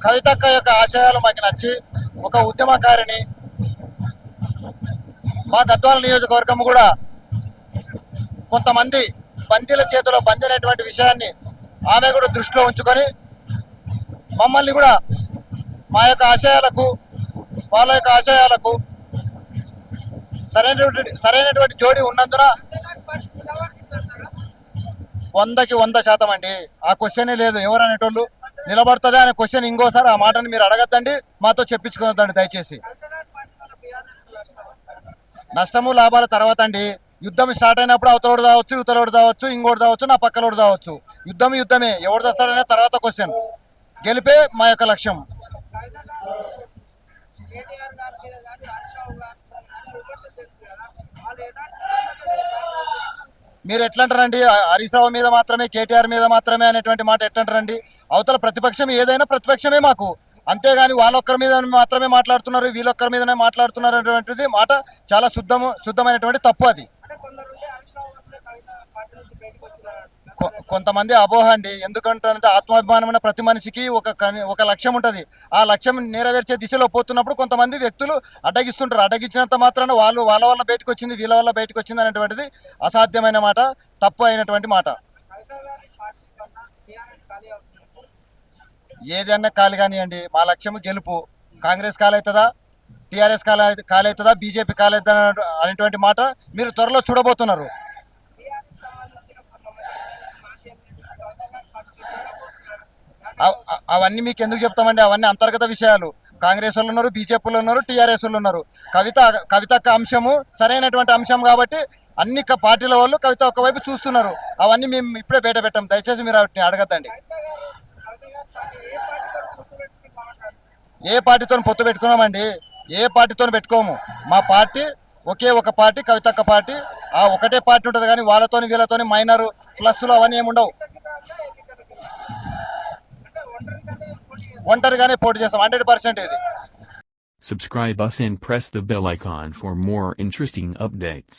కవితక్క యొక్క ఆశయాలు మాకు నచ్చి ఒక ఉద్యమకారిని మా గద్వాల నియోజకవర్గం కూడా కొంతమంది బందీల చేతిలో బందైనటువంటి విషయాన్ని ఆమె కూడా దృష్టిలో ఉంచుకొని మమ్మల్ని కూడా మా యొక్క ఆశయాలకు వాళ్ళ యొక్క ఆశయాలకు సరైనటువంటి జోడి ఉన్నందున 100కి 100% అండి. ఆ క్వశ్చనే లేదు. ఎవరు అనేటోళ్ళు నిలబడుతుంది అనే క్వశ్చన్ ఇంకోసారి ఆ మాటని మీరు అడగద్దండి, మాతో చెప్పించుకోవద్దండి దయచేసి. నష్టము లాభాల తర్వాత అండి, యుద్ధం స్టార్ట్ అయినప్పుడు అవతలోడు కావచ్చు, యువతలోడు కావచ్చు, ఇంకోటి కావచ్చు, నా పక్కలోడు కావచ్చు. యుద్ధమే ఎవరు తెస్తాడనే తర్వాత క్వశ్చన్. గెలిపే మా యొక్క లక్ష్యం. మీరు ఎట్లా అంటారండి? హరీష్ రావు మీద మాత్రమే, కేటీఆర్ మీద మాత్రమే అనేటువంటి మాట ఎట్లా అంటారండి? అవతల ప్రతిపక్షం ఏదైనా ప్రతిపక్షమే మాకు, అంతేగాని వాళ్ళొక్కరి మీద మాత్రమే మాట్లాడుతున్నారు, వీళ్ళొక్కరి మీదనే మాట్లాడుతున్నారు అనేటువంటిది మాట చాలా శుద్ధమైనటువంటి తప్పు. అది కొంతమంది అపోహ అండి. ఎందుకంటే ఆత్మాభిమానమైన ప్రతి మనిషికి ఒక లక్ష్యం ఉంటుంది. ఆ లక్ష్యం నెరవేర్చే దిశలో పోతున్నప్పుడు కొంతమంది వ్యక్తులు అడ్డగిస్తుంటారు. అడ్డగించినంత మాత్రాన వాళ్ళ వల్ల బయటకు వచ్చింది, వీళ్ళ వల్ల బయటకు వచ్చింది అనేటువంటిది అసాధ్యమైన మాట, తప్పు అయినటువంటి మాట. ఏదైనా ఖాళీ కానివ్వండి, మా లక్ష్యం గెలుపు. కాంగ్రెస్ ఖాళీ అవుతుందా, టీఆర్ఎస్ ఖాళీ అవుతుందా, బీజేపీ ఖాళీ అవుతుందా అనేటువంటి మాట మీరు త్వరలో చూడబోతున్నారు. అవన్నీ మీకు ఎందుకు చెప్తామండి? అవన్నీ అంతర్గత విషయాలు. కాంగ్రెస్ వాళ్ళు ఉన్నారు, బీజేపీలో ఉన్నారు, టీఆర్ఎస్ వాళ్ళు ఉన్నారు. కవిత అంశము సరైనటువంటి అంశం కాబట్టి అన్ని పార్టీల వాళ్ళు కవిత ఒకవైపు చూస్తున్నారు. అవన్నీ మేము ఇప్పుడే బయట పెట్టాం. దయచేసి మీరు వాటిని అడగద్దండి. ఏ పార్టీతో పొత్తు పెట్టుకున్నామండి? ఏ పార్టీతో పెట్టుకోము. మా పార్టీ ఒకే ఒక పార్టీ, కవితక్క పార్టీ. ఆ ఒకటే పార్టీ ఉంటుంది, కానీ వాళ్ళతోని వీళ్ళతోని మైనర్ ప్లస్లు అవన్నీ ఏమి ఉండవు. ఒంటరిగానే పోటీ చేస్తాం 100%. ఇది Subscribe us and press the bell icon for more interesting updates.